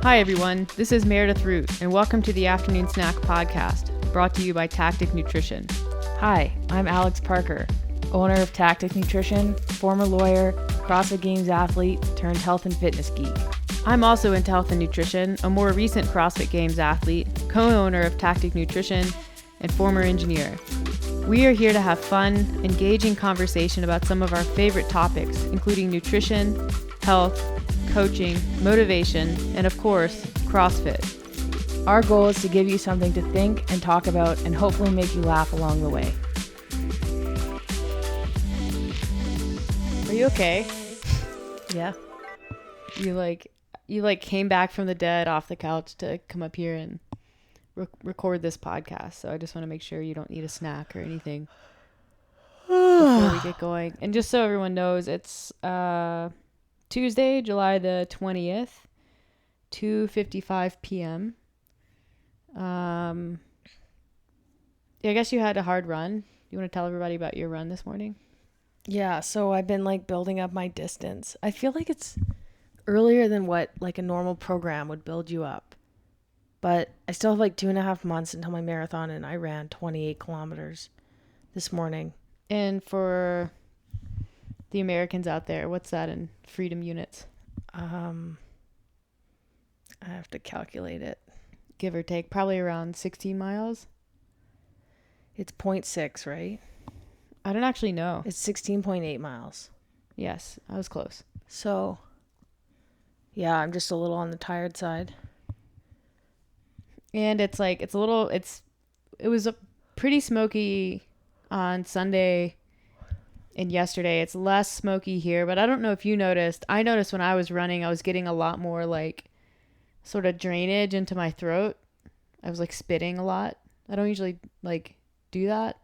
Hi everyone, this is Meredith Root, and welcome to the Afternoon Snack Podcast, brought to you by Tactic Nutrition. Hi, I'm Alex Parker, owner of Tactic Nutrition, former lawyer, CrossFit Games athlete, turned health and fitness geek. I'm also into health and nutrition, a more recent CrossFit Games athlete, co-owner of Tactic Nutrition, and former engineer. We are here to have fun, engaging conversation about some of our favorite topics, including nutrition, health, coaching, motivation, and of course, CrossFit. Our goal is to give you something to think and talk about and hopefully make you laugh along the way. Are you okay? Yeah. You came back from the dead off the couch to come up here and record this podcast. So I just want to make sure you don't need a snack or anything before we get going. And just so everyone knows, it's Tuesday, July the 20th, 2:55 p.m. I guess you had a hard run. You want to tell everybody about your run this morning? Yeah, so I've been building up my distance. I feel like it's earlier than what a normal program would build you up. But I still have 2.5 months until my marathon, and I ran 28 kilometers this morning. And for the Americans out there, what's that in freedom units? I have to calculate it. Give or take, probably around 16 miles. It's 0.6, right? I don't actually know. It's 16.8 miles. Yes, I was close. So, yeah, I'm just a little on the tired side. And it was a pretty smoky on Sunday and yesterday. It's less smoky here, but I don't know if you noticed. I noticed when I was running, I was getting a lot more sort of drainage into my throat. I was spitting a lot. I don't usually do that.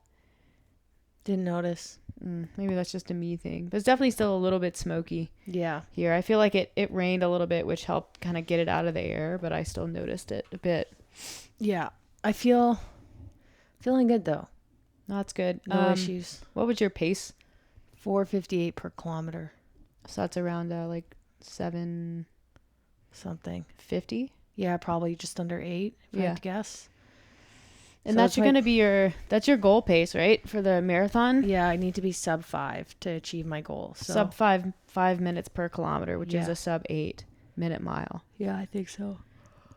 Didn't notice. Maybe that's just a me thing, but it's definitely still a little bit smoky. Yeah. Here, I feel like it rained a little bit, which helped kind of get it out of the air, but I still noticed it a bit. Yeah. I feeling good though. No, that's good. No issues. What was your pace? 4:58 per kilometer. So that's around 7 something. 50? Yeah, probably just under 8, if I had to guess. And so that's gonna be that's your goal pace, right? For the marathon? Yeah, I need to be sub 5 to achieve my goal. So. Sub 5 minutes per kilometer, which is a sub 8 minute mile. Yeah, I think so.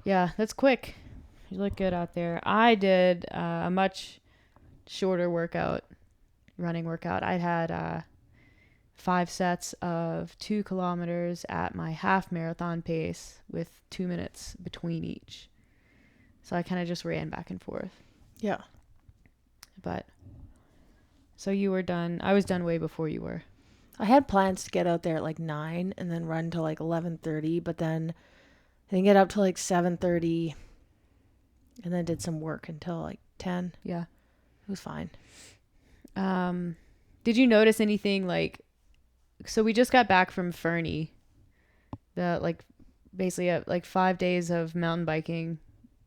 Yeah, that's quick. You look good out there. I did a much shorter running workout. I had 5 sets of 2 kilometers at my half marathon pace with 2 minutes between each. So I kind of just ran back and forth. Yeah. But so you were done. I was done way before you were. I had plans to get out there at 9 and then run till 11:30, but then I didn't get up till 7:30 and then did some work until 10. Yeah. It was fine. Did you notice anything so we just got back from Fernie, the basically 5 days of mountain biking.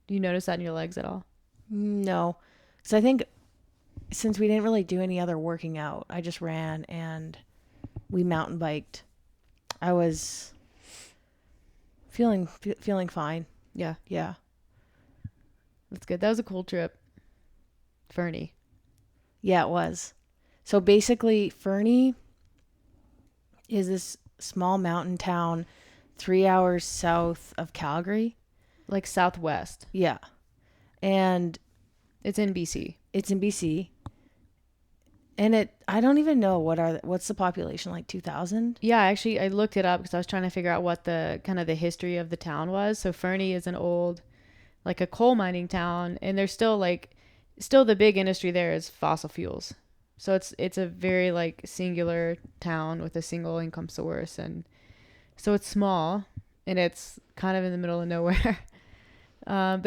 Do you notice that in your legs at all? No, because I think since we didn't really do any other working out, I just ran and we mountain biked. I was feeling fine. Yeah. Yeah. That's good. That was a cool trip. Fernie. Yeah, it was. So basically, Fernie is this small mountain town 3 hours south of Calgary. Southwest. Yeah. And it's in BC. And I don't even know what's the population, 2,000? Yeah, actually I looked it up because I was trying to figure out what the kind of the history of the town was. So Fernie is an old a coal mining town, and there's still the big industry there is fossil fuels. So it's a very singular town with a single income source, and so it's small and it's kind of in the middle of nowhere. But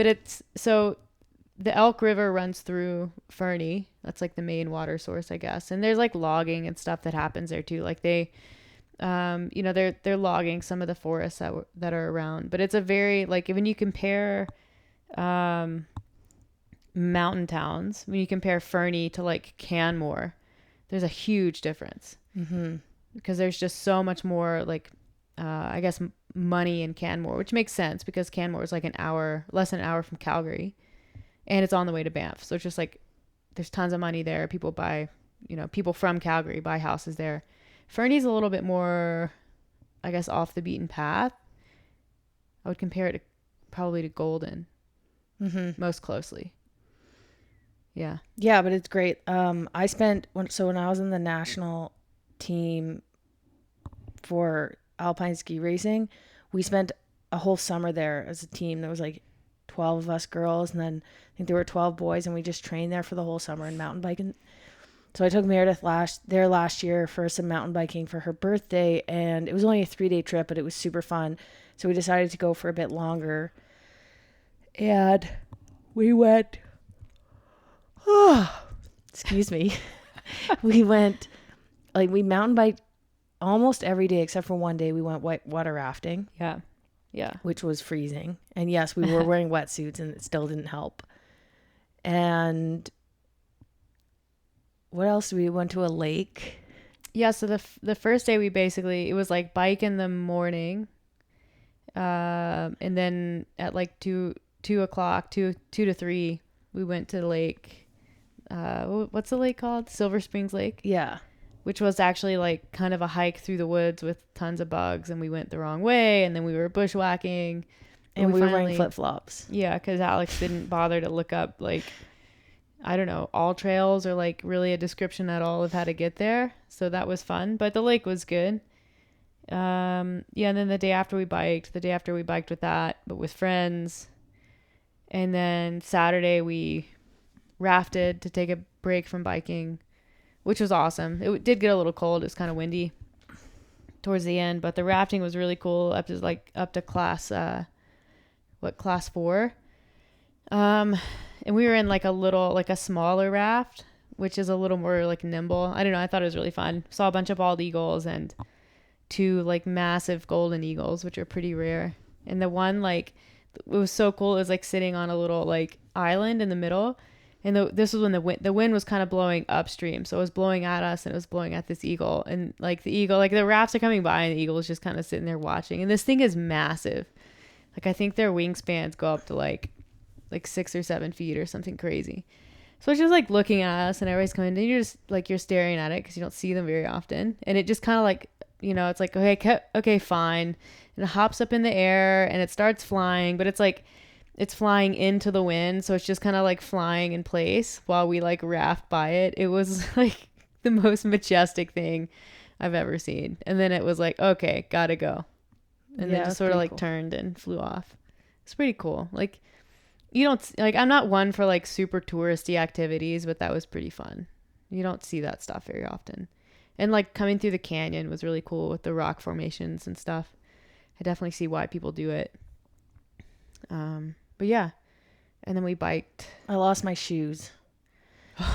the Elk River runs through Fernie. That's the main water source, I guess. And there's logging and stuff that happens there too. They, they're logging some of the forests that are around. But it's a very when you compare, mountain towns, when you compare Fernie to Canmore, there's a huge difference. Mm-hmm. Because there's just so much more I guess money in Canmore, which makes sense because Canmore is like less than an hour from Calgary, and it's on the way to Banff. So it's just like there's tons of money there. People buy, people from Calgary buy houses there. Fernie's a little bit more, I guess, off the beaten path. I would compare it probably to Golden most closely. Yeah. Yeah, but it's great. I spent when I was in the national team for alpine ski racing, we spent a whole summer there as a team. There was like 12 of us girls, and then I think there were 12 boys, and we just trained there for the whole summer and mountain biking. So I took Meredith last year for some mountain biking for her birthday, and it was only a 3-day trip, but it was super fun. So we decided to go for a bit longer, and we went. Excuse me. We went, like, we mountain biked almost every day except for one day. We went water rafting. Yeah. Yeah. Which was freezing. And yes, we were wearing wetsuits, and it still didn't help. And what else? We went to a lake. Yeah. So the first day it was like bike in the morning. And then at like 2 o'clock, 2 to 3, we went to the lake. What's the lake called? Silver Springs Lake. Yeah. Which was actually like kind of a hike through the woods with tons of bugs, and we went the wrong way, and then we were bushwhacking, and we were wearing flip-flops. Yeah, because Alex didn't bother to look up, like, I don't know, all trails or like really a description at all of how to get there. So that was fun, but the lake was good. Yeah, and then the day after we biked with that, but with friends. And then Saturday we rafted to take a break from biking, which was awesome. It did get a little cold. It was kind of windy towards the end, but the rafting was really cool up to class 4. And we were in like a smaller raft, which is a little more like nimble. I don't know. I thought it was really fun. Saw a bunch of bald eagles and 2 like massive golden eagles, which are pretty rare. And the one, like, it was so cool. It was like sitting on a little like island in the middle. And this was when the wind was kind of blowing upstream. So it was blowing at us, and it was blowing at this eagle. And like the eagle, like the rafts are coming by, and the eagle is just kind of sitting there watching. And this thing is massive. Like, I think their wingspans go up to like 6 or 7 feet or something crazy. So it's just like looking at us, and everybody's coming, and you're staring at it because you don't see them very often. And it just kind of like, it's like, okay, fine. And it hops up in the air, and it starts flying, but it's like, it's flying into the wind, so it's just kind of like flying in place while we like raft by it. It was like the most majestic thing I've ever seen. And then it was like, okay, gotta go. And then just sort of like cool. Turned and flew off. It's pretty cool. Like, you don't, like, I'm not one for like super touristy activities, but that was pretty fun. You don't see that stuff very often. And like coming through the canyon was really cool with the rock formations and stuff. I definitely see why people do it. But yeah, and then we biked. I lost my shoes.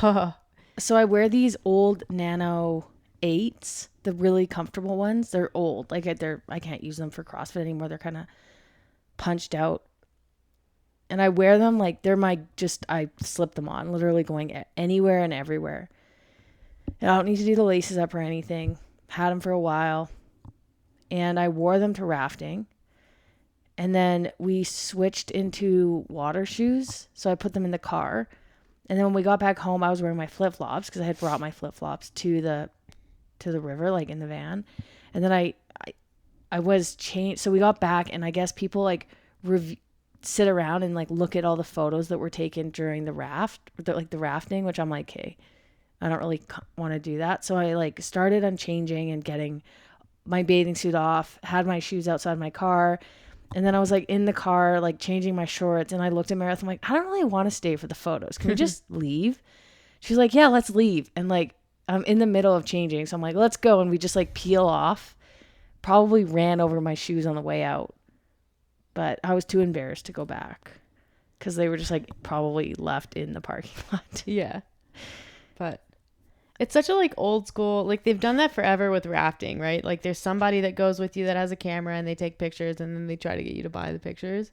So I wear these old Nano 8s, the really comfortable ones. They're old. Like I can't use them for CrossFit anymore. They're kind of punched out. And I wear them like I slip them on, literally going anywhere and everywhere. And I don't need to do the laces up or anything. Had them for a while. And I wore them to rafting. And then we switched into water shoes. So I put them in the car. And then when we got back home, I was wearing my flip-flops because I had brought my flip-flops to the river, like in the van. And then I was changed. So we got back, and I guess people like sit around and like look at all the photos that were taken during the rafting, which I'm like, hey, I don't really want to do that. So I like started unchanging and getting my bathing suit off, had my shoes outside my car. And then I was like in the car, like changing my shorts, and I looked at Meredith. I'm like, I don't really want to stay for the photos. Can we just leave? She's like, yeah, let's leave. And like, I'm in the middle of changing. So I'm like, let's go. And we just like peel off. Probably ran over my shoes on the way out. But I was too embarrassed to go back because they were just like probably left in the parking lot. Yeah. But it's such a like old school, like they've done that forever with rafting, right? Like there's somebody that goes with you that has a camera, and they take pictures, and then they try to get you to buy the pictures.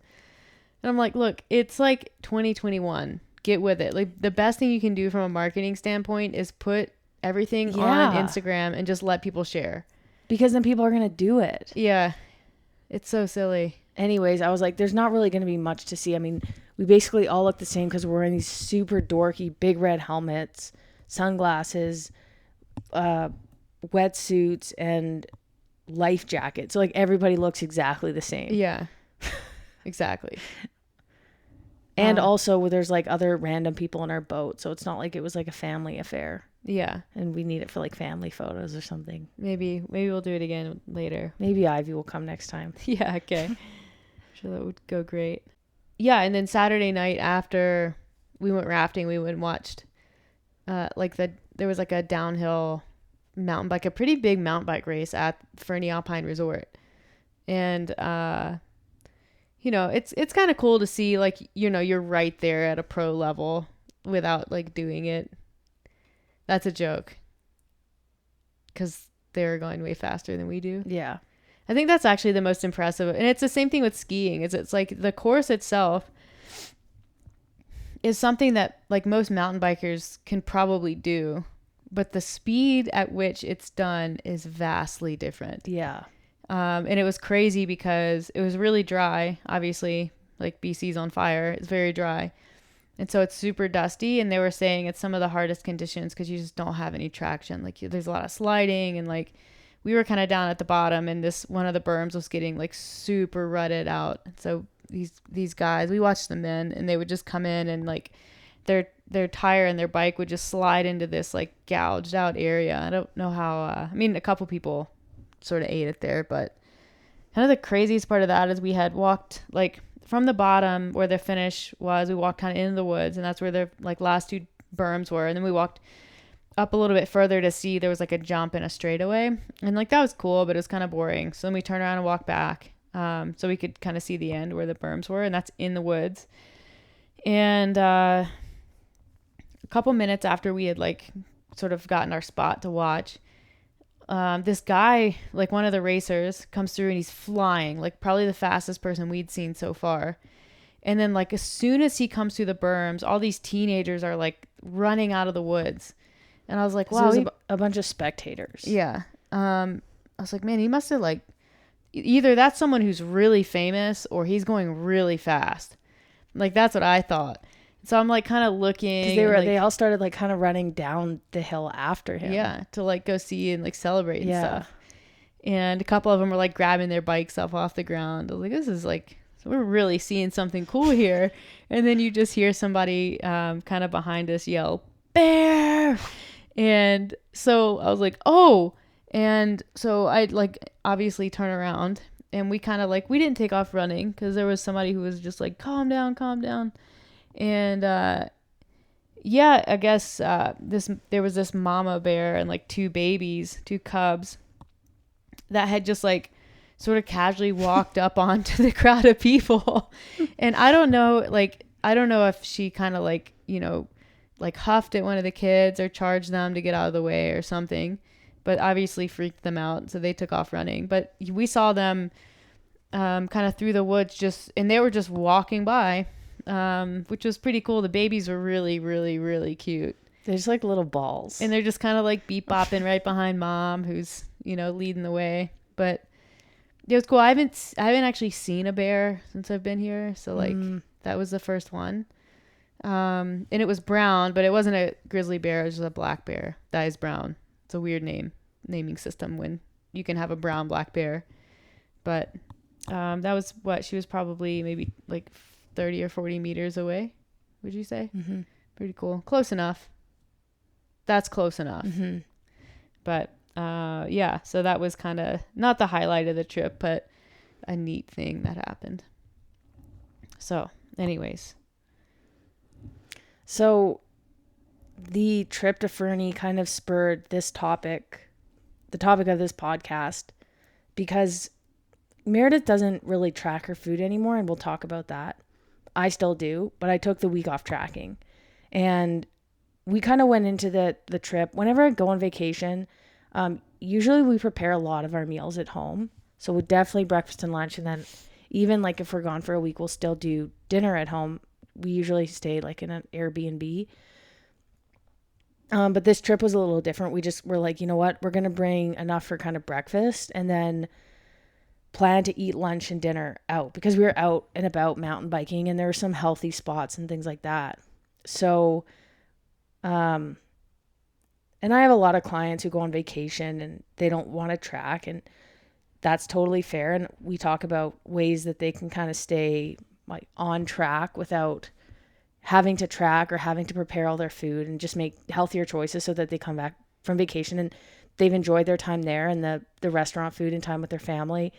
And I'm like, look, it's like 2021. Get with it. Like the best thing you can do from a marketing standpoint is put everything on Instagram and just let people share. because then people are going to do it. Yeah. It's so silly. Anyways, I was like, there's not really going to be much to see. I mean, we basically all look the same because we're wearing these super dorky big red helmets, sunglasses, wetsuits, and life jackets. So like everybody looks exactly the same. Yeah. Exactly. And also there's like other random people in our boat. So it's not like it was like a family affair. Yeah. And we need it for like family photos or something. Maybe we'll do it again later. Maybe Ivy will come next time. Yeah, okay. Sure, that would go great. Yeah, and then Saturday night after we went rafting, we went and watched there was like a downhill mountain bike, a pretty big mountain bike race at Fernie Alpine Resort. And it's kind of cool to see, like, you're right there at a pro level without like doing it. That's a joke. 'Cause they're going way faster than we do. Yeah. I think that's actually the most impressive. And it's the same thing with skiing. It's like the course itself is something that like most mountain bikers can probably do, but the speed at which it's done is vastly different. Yeah. And it was crazy because it was really dry. Obviously, like BC's on fire. It's very dry. And so it's super dusty. And they were saying it's some of the hardest conditions because you just don't have any traction. Like there's a lot of sliding, and like we were kind of down at the bottom, and one of the berms was getting like super rutted out. So these guys, we watched them in, and they would just come in and like their tire and their bike would just slide into this like gouged out area. I don't know how, a couple people sort of ate it there, but kind of the craziest part of that is we had walked like from the bottom where the finish was, we walked kind of into the woods, and that's where the like last two berms were. And then we walked up a little bit further to see there was like a jump and a straightaway, and like that was cool, but it was kind of boring. So then we turned around and walked back, so we could kind of see the end where the berms were, and that's in the woods. And a couple minutes after we had like sort of gotten our spot to watch, this guy, like one of the racers, comes through, and he's flying, like probably the fastest person we'd seen so far. And then like as soon as he comes through the berms, all these teenagers are like running out of the woods. And I was like, wow. So it was a bunch of spectators. Yeah. I was like, man, he must have like, either that's someone who's really famous or he's going really fast. Like that's what I thought. So I'm like kind of looking. 'Cause they all started like kind of running down the hill after him. Yeah. To like go see and like celebrate and stuff. And a couple of them were like grabbing their bikes up off the ground. I was like, this is like, we're really seeing something cool here. And then you just hear somebody kind of behind us yell, "Bear!" And so I was like, oh. And so I like obviously turn around, and we kind of like, we didn't take off running because there was somebody who was just like, calm down. And yeah, I guess there was this mama bear and like two cubs that had just like sort of casually walked up onto the crowd of people. And I don't know if she kind of like, like huffed at one of the kids or charged them to get out of the way or something, but obviously freaked them out. So they took off running, but we saw them kind of through the woods and they were just walking by, which was pretty cool. The babies were really, really, really cute. They're just like little balls. And they're just kind of like beep bopping right behind mom, who's, leading the way. But it was cool. I haven't actually seen a bear since I've been here. So like that was the first one. And it was brown, but it wasn't a grizzly bear. It was just a black bear that is brown. It's a weird naming system when you can have a brown black bear. But that was she was probably maybe like 30 or 40 meters away, would you say? Mm-hmm. Pretty cool. Close enough. That's close enough. Mm-hmm. But yeah, so that was kind of not the highlight of the trip, but a neat thing that happened. So anyways. So the trip to Fernie kind of spurred the topic of this podcast, because Meredith doesn't really track her food anymore, and we'll talk about that. I still do, but I took the week off tracking. And we kind of went into the trip. Whenever I go on vacation, usually we prepare a lot of our meals at home. So we definitely breakfast and lunch, and then even like if we're gone for a week, we'll still do dinner at home. We usually stay like in an Airbnb. But this trip was a little different. We just were like, you know what? We're going to bring enough for kind of breakfast and then plan to eat lunch and dinner out because we were out and about mountain biking and there were some healthy spots and things like that. So, um, and I have a lot of clients who go on vacation and they don't want to track, and that's totally fair. And we talk about ways that they can kind of stay like on track without having to track or having to prepare all their food and just make healthier choices so that they come back from vacation and they've enjoyed their time there and the restaurant food and time with their family,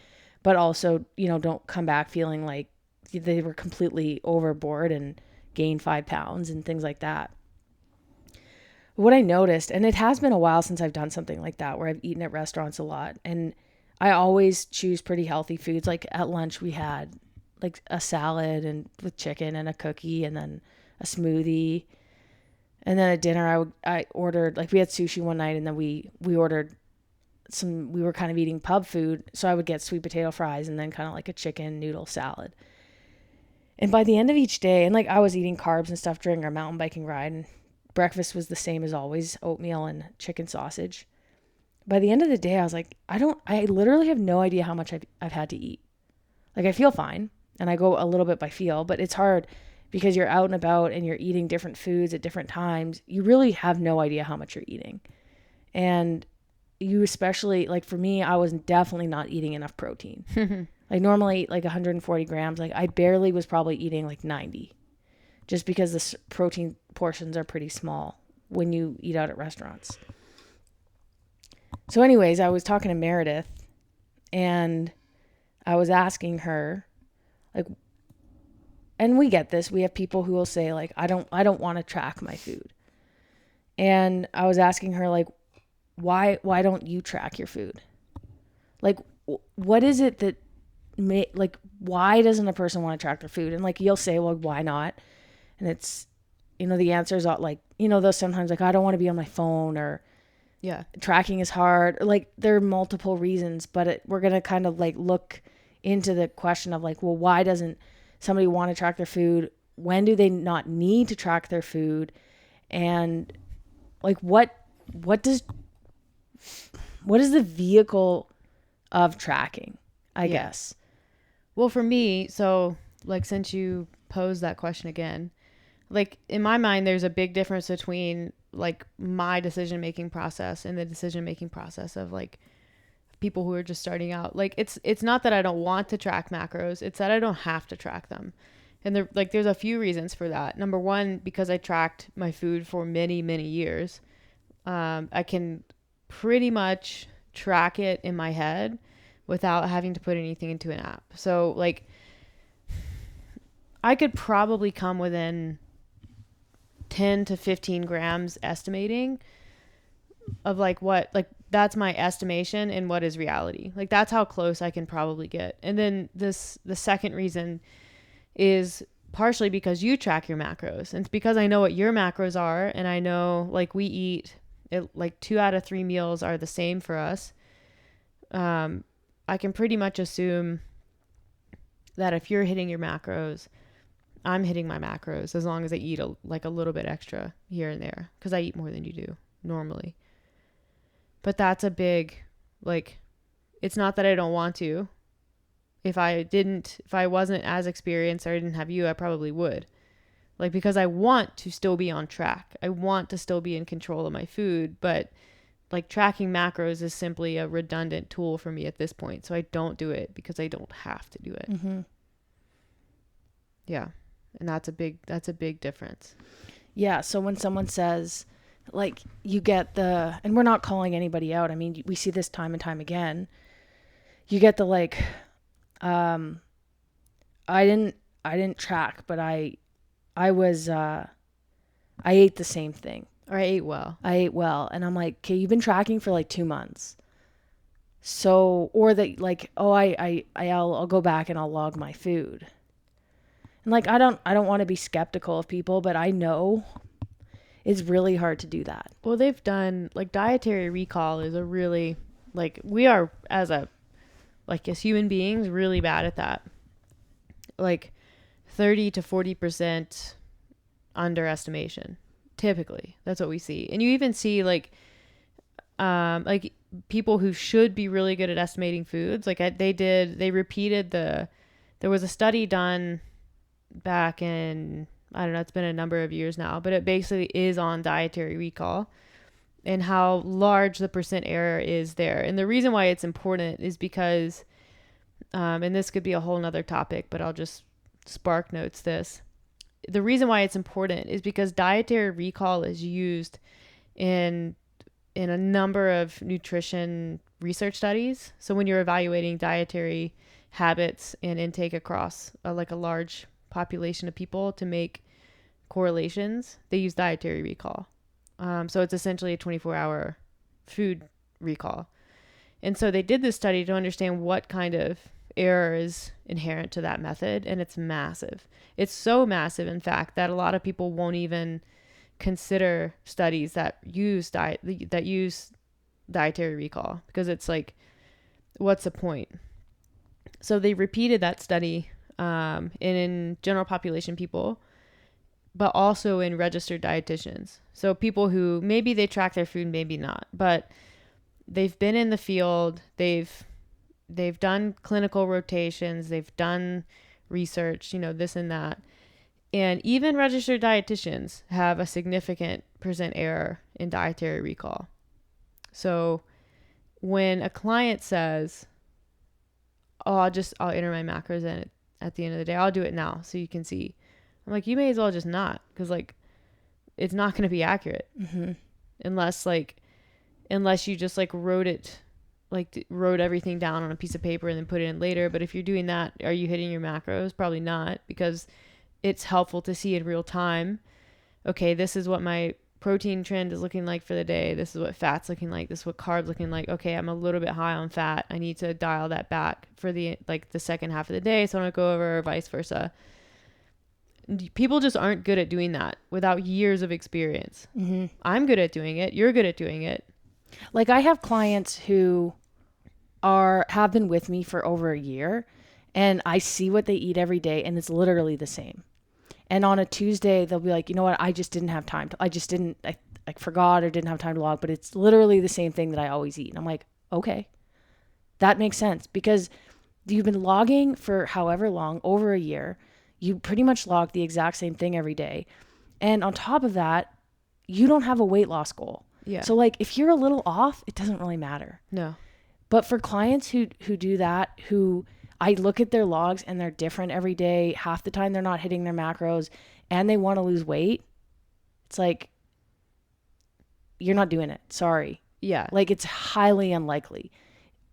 but also, don't come back feeling like they were completely overboard and gained 5 pounds and things like that. What I noticed, and it has been a while since I've done something like that where I've eaten at restaurants a lot, and I always choose pretty healthy foods. Like at lunch, we had like a salad and with chicken and a cookie and then a smoothie. And then at dinner, I ordered, like we had sushi one night and then we ordered we were kind of eating pub food. So I would get sweet potato fries and then kind of like a chicken noodle salad. And by the end of each day, and like I was eating carbs and stuff during our mountain biking ride, and breakfast was the same as always, oatmeal and chicken sausage. By the end of the day, I was like, I literally have no idea how much I've had to eat. Like I feel fine and I go a little bit by feel, but it's hard because you're out and about and you're eating different foods at different times. You really have no idea how much you're eating. And you especially, like for me, I was definitely not eating enough protein. Like normally like 140 grams, like I barely was probably eating like 90 just because the protein portions are pretty small when you eat out at restaurants. So anyways, I was talking to Meredith and I was asking her, like, and we get this, we have people who will say like, I don't want to track my food. And I was asking her like, why don't you track your food? Like, what is it that why doesn't a person want to track their food? And like, you'll say, well, why not? And it's, the answer is like, those sometimes like, I don't want to be on my phone, or Yeah. tracking is hard. Like there are multiple reasons, but we're going to kind of like look into the question of like, well, why doesn't somebody want to track their food? When do they not need to track their food? And like, what is the vehicle of tracking, I guess? Well, for me, so like since you posed that question again, like in my mind, there's a big difference between like my decision making process and the decision making process of like people who are just starting out. Like it's not that I don't want to track macros, it's that I don't have to track them. And there's a few reasons for that. Number one, because I tracked my food for many, many years. I can pretty much track it in my head without having to put anything into an app. So like I could probably come within 10 to 15 grams estimating of like what, like that's my estimation and what is reality. Like that's how close I can probably get. And then the second reason is partially because you track your macros, and it's because I know what your macros are, and I know like we eat it, like 2 out of 3 meals are the same for us. I can pretty much assume that if you're hitting your macros, I'm hitting my macros, as long as I eat a little bit extra here and there, because I eat more than you do normally. But that's a big, like, it's not that I don't want to. If I wasn't as experienced or I didn't have you, I probably would. Like, because I want to still be on track. I want to still be in control of my food, but like tracking macros is simply a redundant tool for me at this point. So I don't do it because I don't have to do it. Mm-hmm. Yeah. And that's a big difference. Yeah. So when someone says like you get and we're not calling anybody out. I mean, we see this time and time again. You get the like, I didn't track, but I ate the same thing. Or I ate well. And I'm like, okay, you've been tracking for like 2 months. So, or that like, oh, I'll go back and I'll log my food. And like, I don't want to be skeptical of people, but I know it's really hard to do that. Well, they've done like dietary recall is a really, like we are as human beings really bad at that. Like 30 to 40% underestimation Typically, that's what we see. And you even see like people who should be really good at estimating foods. Like they repeated there was a study done back in, I don't know, it's been a number of years now, but it basically is on dietary recall and how large the percent error is there. And the reason why it's important is because, and this could be a whole nother topic, but I'll just spark notes this. The reason why it's important is because dietary recall is used in a number of nutrition research studies. So when you're evaluating dietary habits and intake across like a large population of people to make correlations, they use dietary recall. So it's essentially a 24-hour food recall. And so they did this study to understand what kind of error is inherent to that method, and it's massive. It's so massive, in fact, that a lot of people won't even consider studies that use dietary recall, because it's like, what's the point? So they repeated that study in general population people, but also in registered dietitians. So people who maybe they track their food, maybe not, but they've been in the field, they've done clinical rotations, they've done research, this and that. And even registered dietitians have a significant percent error in dietary recall. So when a client says, "Oh, I'll enter my macros in at the end of the day. I'll do it now so you can see." I'm like, you may as well just not, because like it's not going to be accurate. Mm-hmm. unless you just like wrote everything down on a piece of paper and then put it in later. But if you're doing that, are you hitting your macros? Probably not, because it's helpful to see in real time. Okay, this is what my protein trend is looking like for the day. This is what fat's looking like. This is what carbs looking like. Okay, I'm a little bit high on fat. I need to dial that back for the second half of the day, so I don't go over, or vice versa. People just aren't good at doing that without years of experience. Mm-hmm. I'm good at doing it. You're good at doing it. Like I have clients who have been with me for over a year, and I see what they eat every day, and it's literally the same. And on a Tuesday, they'll be like, you know what? I just didn't have time I forgot or didn't have time to log, but it's literally the same thing that I always eat. And I'm like, okay, that makes sense, because you've been logging for however long, over a year. You pretty much log the exact same thing every day. And on top of that, you don't have a weight loss goal. Yeah. So like if you're a little off, it doesn't really matter. No. But for clients who do that, who I look at their logs and they're different every day, half the time they're not hitting their macros, and they want to lose weight, it's like, you're not doing it. Sorry. Yeah. Like it's highly unlikely.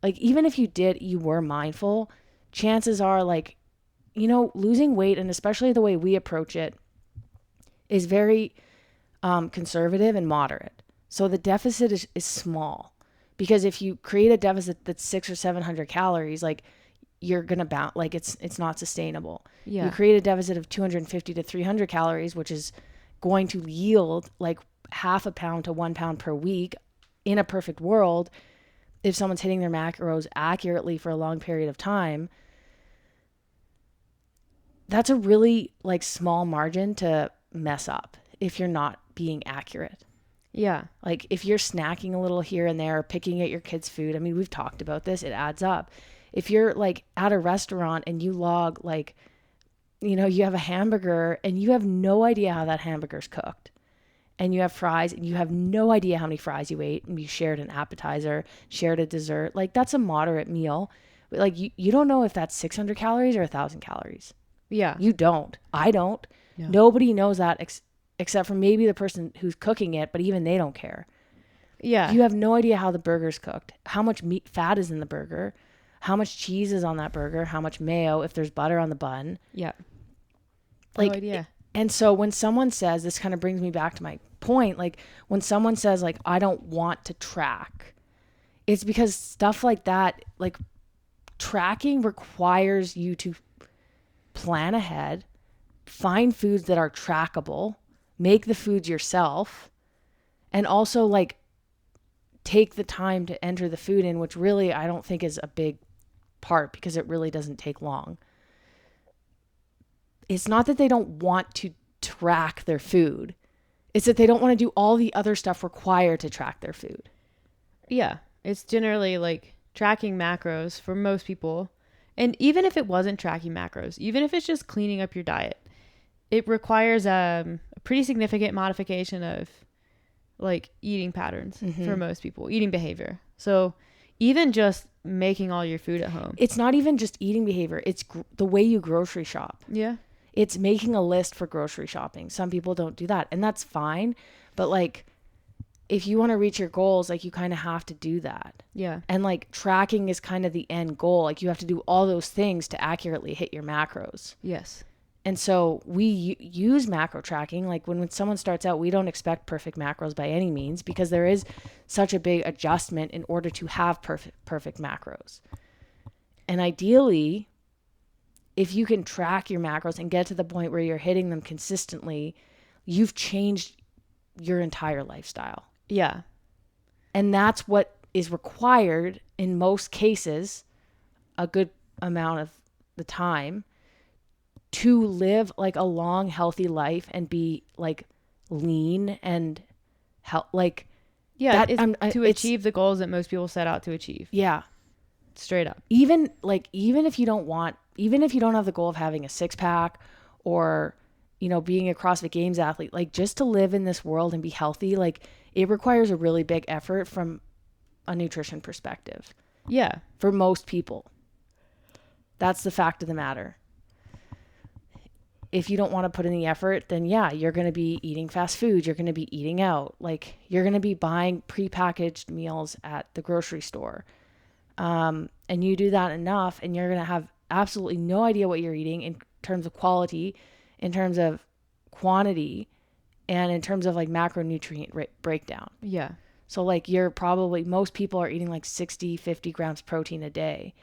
Like even if you were mindful, chances are like, losing weight, and especially the way we approach it, is very conservative and moderate. So the deficit is small, because if you create a deficit that's 600 or 700 calories, like you're going to bounce, like it's not sustainable. Yeah. You create a deficit of 250 to 300 calories, which is going to yield like half a pound to 1 pound per week in a perfect world. If someone's hitting their macros accurately for a long period of time, that's a really like small margin to mess up if you're not being accurate. Yeah. Like if you're snacking a little here and there, picking at your kids' food, I mean, we've talked about this, it adds up. If you're like at a restaurant and you log like, you have a hamburger and you have no idea how that hamburger's cooked, and you have fries and you have no idea how many fries you ate, and you shared an appetizer, shared a dessert, like that's a moderate meal. But like you don't know if that's 600 calories or 1,000 calories. Yeah. You don't. I don't. No. Nobody knows that except for maybe the person who's cooking it, but even they don't care. Yeah. You have no idea how the burger's cooked, how much fat is in the burger, how much cheese is on that burger, how much mayo, if there's butter on the bun. Yeah. Like, no idea. And so when someone says, this kind of brings me back to my point, like when someone says like, I don't want to track, it's because stuff like that, like tracking requires you to plan ahead, find foods that are trackable, make the foods yourself, and also like take the time to enter the food in, which really I don't think is a big part, because it really doesn't take long. It's not that they don't want to track their food. It's that they don't want to do all the other stuff required to track their food. Yeah. It's generally like tracking macros for most people. And even if it wasn't tracking macros, even if it's just cleaning up your diet, it requires a pretty significant modification of like eating patterns for most people, eating behavior. So even just making all your food at home. It's not even just eating behavior. It's the way you grocery shop. Yeah. It's making a list for grocery shopping. Some people don't do that, and that's fine. But like, if you want to reach your goals, like you kind of have to do that. Yeah. And like tracking is kind of the end goal. Like you have to do all those things to accurately hit your macros. Yes. And so we use macro tracking. Like when someone starts out, we don't expect perfect macros by any means, because there is such a big adjustment in order to have perfect macros. And ideally, if you can track your macros and get to the point where you're hitting them consistently, you've changed your entire lifestyle. Yeah. And that's what is required in most cases, a good amount of the time, to live like a long, healthy life and be like lean and like, yeah, that, to achieve the goals that most people set out to achieve. Yeah. Straight up. Even if you don't have the goal of having a 6-pack or, you know, being a CrossFit Games athlete, like just to live in this world and be healthy, like it requires a really big effort from a nutrition perspective. Yeah. For most people. That's the fact of the matter. If you don't want to put in the effort, then yeah, you're going to be eating fast food. You're going to be eating out. Like you're going to be buying prepackaged meals at the grocery store. And you do that enough and you're going to have absolutely no idea what you're eating in terms of quality, in terms of quantity, and in terms of like macronutrient breakdown. Yeah. So like most people are eating like 60, 50 grams protein a day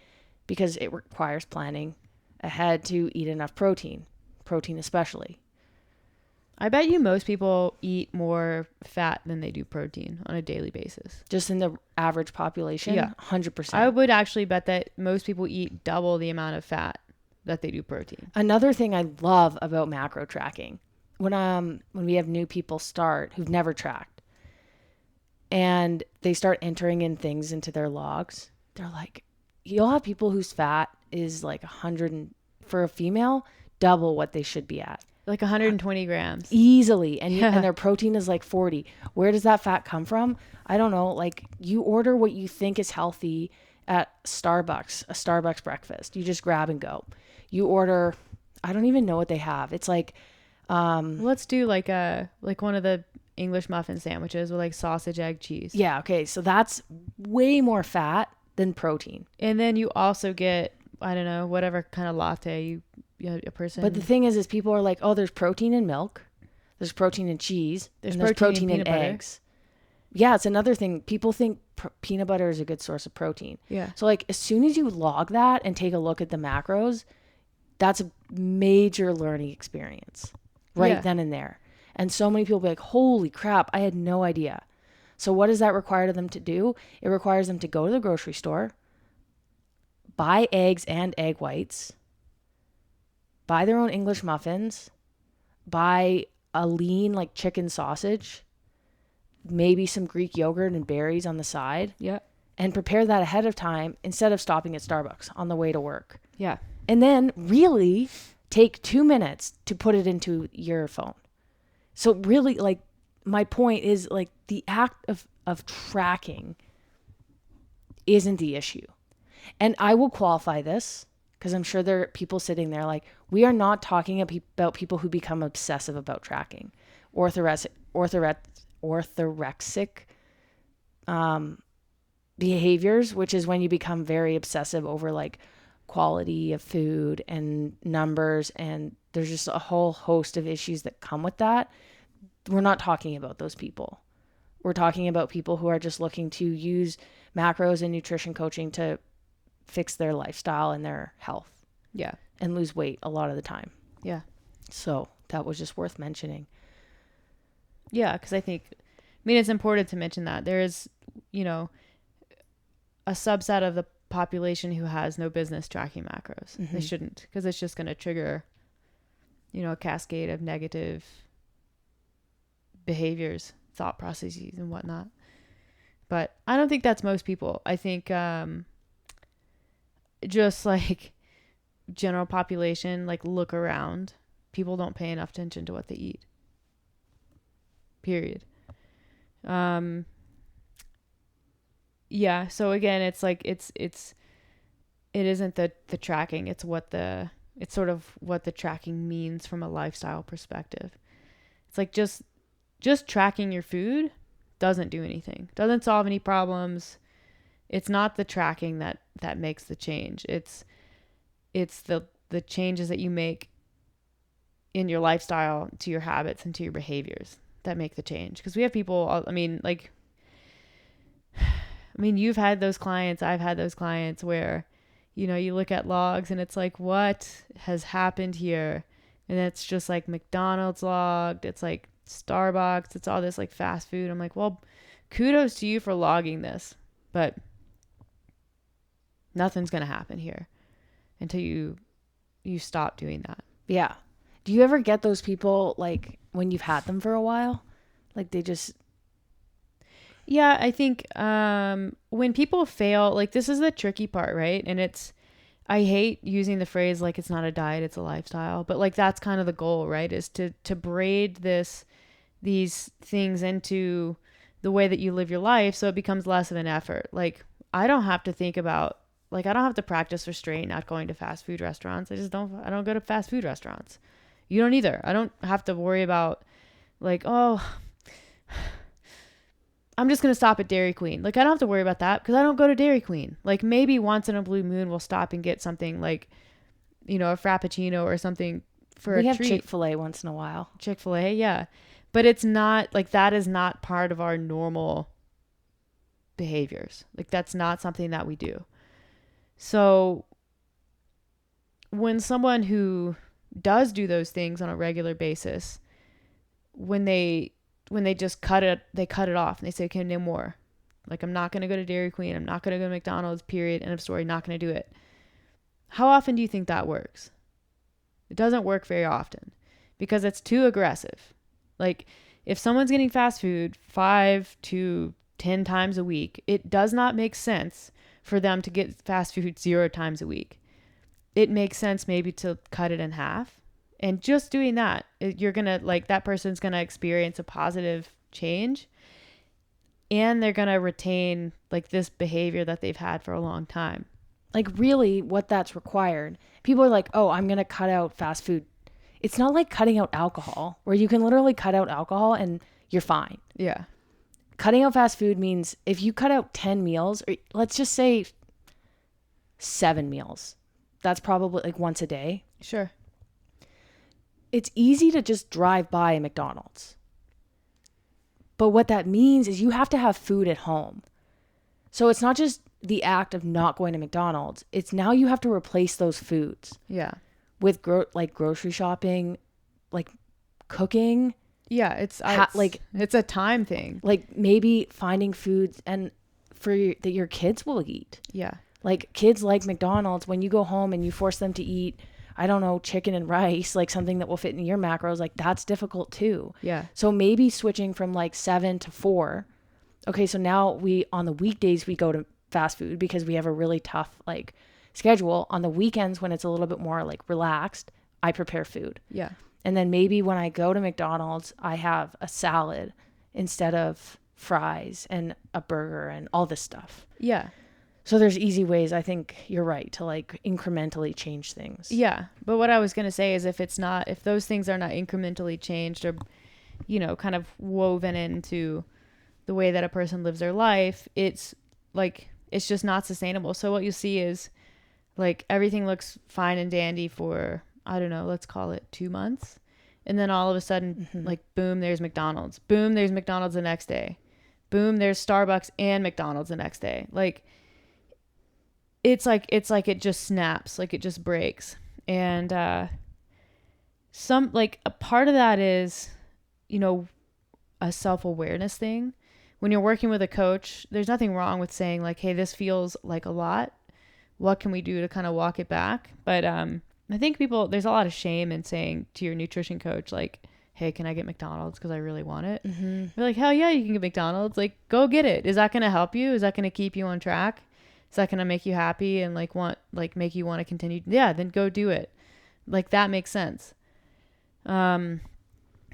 because it requires planning ahead to eat enough protein especially. I bet you most people eat more fat than they do protein on a daily basis. Just in the average population? Yeah. 100%. I would actually bet that most people eat double the amount of fat that they do protein. Another thing I love about macro tracking, when we have new people start who've never tracked and they start entering in things into their logs, they're like, you'll have people whose fat is like 100 for a female, double what they should be at. Like 120 grams. Easily. And their protein is like 40. Where does that fat come from? I don't know. Like you order what you think is healthy at Starbucks, a Starbucks breakfast. You just grab and go. You order, I don't even know what they have. It's like, let's do like one of the English muffin sandwiches with like sausage, egg, cheese. Yeah. Okay. So that's way more fat than protein. And then you also get, I don't know, whatever kind of latte a person. But the thing is people are like, oh, there's protein in milk. There's protein in cheese. There's protein in eggs. Yeah. It's another thing. People think peanut butter is a good source of protein. Yeah. So like as soon as you log that and take a look at the macros, that's a major learning experience right then and there. And so many people be like, holy crap, I had no idea. So what does that require them to do? It requires them to go to the grocery store, buy eggs and egg whites, buy their own English muffins, buy a lean like chicken sausage, maybe some Greek yogurt and berries on the side. Yeah. And prepare that ahead of time instead of stopping at Starbucks on the way to work. Yeah. And then really take 2 minutes to put it into your phone. So really, like, my point is like the act of tracking isn't the issue. And I will qualify this because I'm sure there are people sitting there like, we are not talking about people who become obsessive about tracking. Orthorexic behaviors, which is when you become very obsessive over like quality of food and numbers, and there's just a whole host of issues that come with that. We're not talking about those people. We're talking about people who are just looking to use macros and nutrition coaching to fix their lifestyle and their health. Yeah. And lose weight a lot of the time. Yeah. So that was just worth mentioning. Yeah, because I mean, it's important to mention that there is, you know, a subset of the population who has no business tracking macros. Mm-hmm. They shouldn't, because it's just going to trigger, you know, a cascade of negative behaviors, thought processes, and whatnot. But I don't think that's most people. I think just like general population, like look around, people don't pay enough attention to what they eat. Period. Yeah. So again, it's like it isn't the tracking. It's sort of what the tracking means from a lifestyle perspective. It's like just tracking your food doesn't do anything. Doesn't solve any problems. It's not the tracking that makes the change. It's the changes that you make in your lifestyle, to your habits and to your behaviors that make the change. Because we have people, you've had those clients, I've had those clients where, you look at logs and it's like, what has happened here? And it's just like McDonald's logged. It's like Starbucks. It's all this like fast food. I'm like, well, kudos to you for logging this, but nothing's going to happen here until you stop doing that. Yeah. Do you ever get those people, like, when you've had them for a while? Like, they just... Yeah, I think when people fail, like, this is the tricky part, right? And I hate using the phrase, like, it's not a diet, it's a lifestyle. But, like, that's kind of the goal, right? Is to braid these things into the way that you live your life so it becomes less of an effort. Like, I don't have to think about... Like, I don't have to practice restraint not going to fast food restaurants. I don't go to fast food restaurants. You don't either. I don't have to worry about, like, oh, I'm just going to stop at Dairy Queen. Like, I don't have to worry about that because I don't go to Dairy Queen. Like, maybe once in a blue moon we'll stop and get something like, a Frappuccino or something for a treat. We have Chick-fil-A once in a while. Chick-fil-A, yeah. But it's not, like, that is not part of our normal behaviors. Like, that's not something that we do. So when someone who does do those things on a regular basis, when they just cut it off and they say, okay, no more. Like, I'm not going to go to Dairy Queen. I'm not going to go to McDonald's, period. End of story. Not going to do it. How often do you think that works? It doesn't work very often because it's too aggressive. Like, if someone's getting fast food 5 to 10 times a week, it does not make sense for them to get fast food 0 times a week. It makes sense maybe to cut it in half. And just doing that, you're going to, like, that person's going to experience a positive change. And they're going to retain, like, this behavior that they've had for a long time. Like, really what that's required. People are like, oh, I'm going to cut out fast food. It's not like cutting out alcohol, where you can literally cut out alcohol and you're fine. Yeah. Cutting out fast food means if you cut out 10 meals, or let's just say 7 meals, that's probably like once a day. Sure. It's easy to just drive by a McDonald's. But what that means is you have to have food at home. So it's not just the act of not going to McDonald's. It's now you have to replace those foods. Yeah. With grocery shopping, like cooking. Yeah, it's a time thing. Like maybe finding foods that your kids will eat. Yeah. Like kids like McDonald's, when you go home and you force them to eat, I don't know, chicken and rice, like something that will fit in your macros, like that's difficult too. Yeah. So maybe switching from like 7 to 4. Okay, so now on the weekdays we go to fast food because we have a really tough like schedule. On the weekends when it's a little bit more like relaxed, I prepare food. Yeah. And then maybe when I go to McDonald's, I have a salad instead of fries and a burger and all this stuff. Yeah. So there's easy ways, I think you're right, to like incrementally change things. Yeah. But what I was going to say is if those things are not incrementally changed or, kind of woven into the way that a person lives their life, it's just not sustainable. So what you see is like everything looks fine and dandy for, I don't know, let's call it 2 months. And then all of a sudden, like, boom, there's McDonald's. Boom, there's McDonald's the next day. Boom, there's Starbucks and McDonald's the next day. Like, it's like it just snaps, like it just breaks. And a part of that is, a self-awareness thing. When you're working with a coach, there's nothing wrong with saying like, hey, this feels like a lot. What can we do to kind of walk it back? But I think there's a lot of shame in saying to your nutrition coach, like, hey, can I get McDonald's because I really want it? Mm-hmm. You're like, hell yeah, you can get McDonald's. Like, go get it. Is that going to help you? Is that going to keep you on track? Is that going to make you happy and make you want to continue? Yeah, then go do it. Like, that makes sense.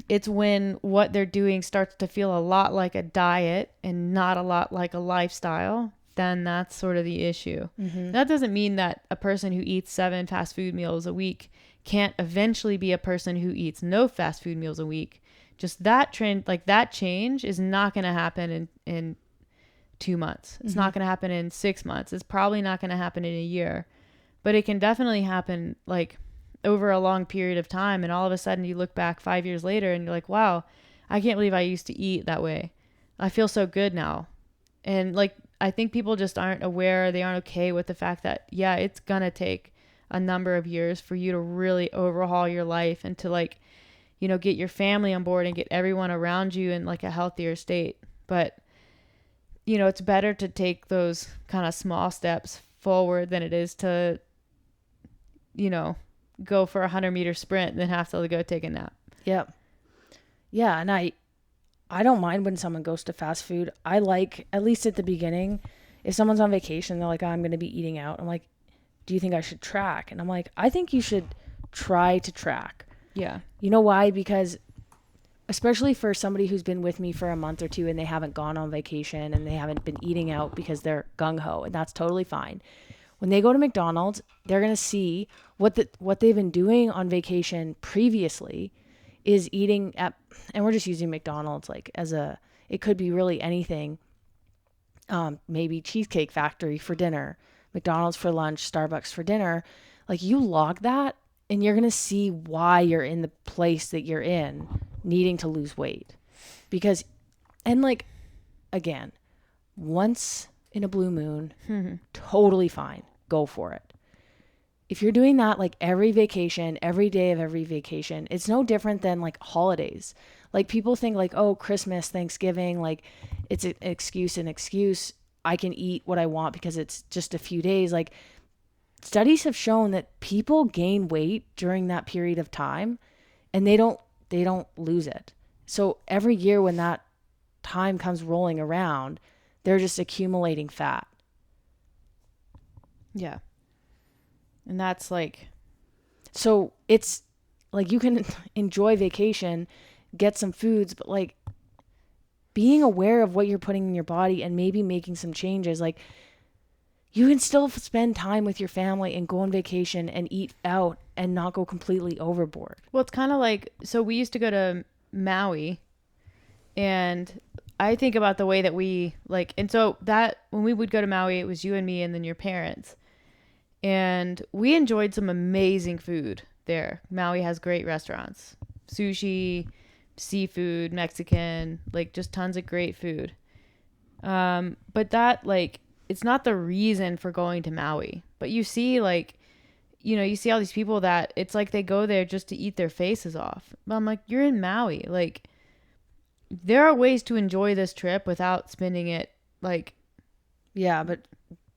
It's when what they're doing starts to feel a lot like a diet and not a lot like a lifestyle, then that's sort of the issue. Mm-hmm. That doesn't mean that a person who eats 7 fast food meals a week can't eventually be a person who eats no fast food meals a week. Just that trend, like that change is not going to happen in 2 months. It's not going to happen in 6 months. It's probably not going to happen in a year, but it can definitely happen like over a long period of time. And all of a sudden you look back 5 years later and you're like, wow, I can't believe I used to eat that way. I feel so good now. And like, I think people just aren't aware. They aren't okay with the fact that, yeah, it's going to take a number of years for you to really overhaul your life and to like, you know, get your family on board and get everyone around you in like a healthier state. But, you know, it's better to take those kind of small steps forward than it is to, you know, go for a 100-meter sprint and then have to go take a nap. Yep. Yeah. And I don't mind when someone goes to fast food. I like, at least at the beginning, if someone's on vacation, they're like, oh, I'm going to be eating out. I'm like, do you think I should track? And I'm like, I think you should try to track. Yeah. You know why? Because especially for somebody who's been with me for a month or two and they haven't gone on vacation and they haven't been eating out because they're gung-ho, and that's totally fine. When they go to McDonald's, they're going to see what they've been doing on vacation previously is eating at, and we're just using McDonald's like as a, it could be really anything. Maybe Cheesecake Factory for dinner, McDonald's for lunch, Starbucks for dinner. Like, you log that and you're going to see why you're in the place that you're in needing to lose weight. Because, and like, again, once in a blue moon, totally fine. Go for it. If you're doing that like every vacation, every day of every vacation, it's no different than like holidays. Like, people think like, oh, Christmas, Thanksgiving, like it's an excuse. I can eat what I want because it's just a few days. Like, studies have shown that people gain weight during that period of time and they don't lose it. So every year when that time comes rolling around, they're just accumulating fat. Yeah. And that's like, so it's like you can enjoy vacation, get some foods, but like being aware of what you're putting in your body and maybe making some changes. Like, you can still spend time with your family and go on vacation and eat out and not go completely overboard. well, it's kind of like, so we used to go to Maui, and I think about the way that we like, and so that when we would go to Maui, it was you and me and then your parents. And we enjoyed some amazing food there. Maui has great restaurants, sushi, seafood, Mexican, like just tons of great food. But that like, it's not the reason for going to Maui. But you see like, you know, you see all these people that it's like they go there just to eat their faces off. But I'm like, you're in Maui. Like, there are ways to enjoy this trip without spending it like, Yeah, but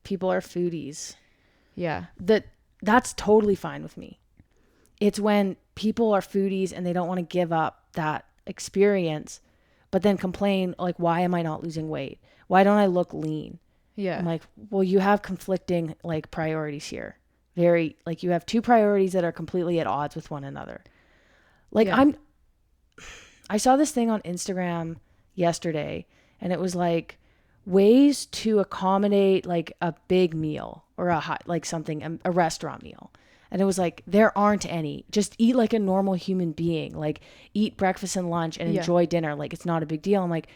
people are foodies. yeah. That's totally fine with me. It's when people are foodies and they don't want to give up that experience, but then complain like, why am I not losing weight? Why don't I look lean? Yeah. I'm like, well, you have conflicting like priorities here. Very, like, you have two priorities that are completely at odds with one another. Like, Yeah. I saw this thing on Instagram yesterday, and it was like ways to accommodate like a big meal or a restaurant meal. And it was like, there aren't any. Just eat like a normal human being. Like, eat breakfast and lunch and enjoy dinner. Like, it's not a big deal. I'm like,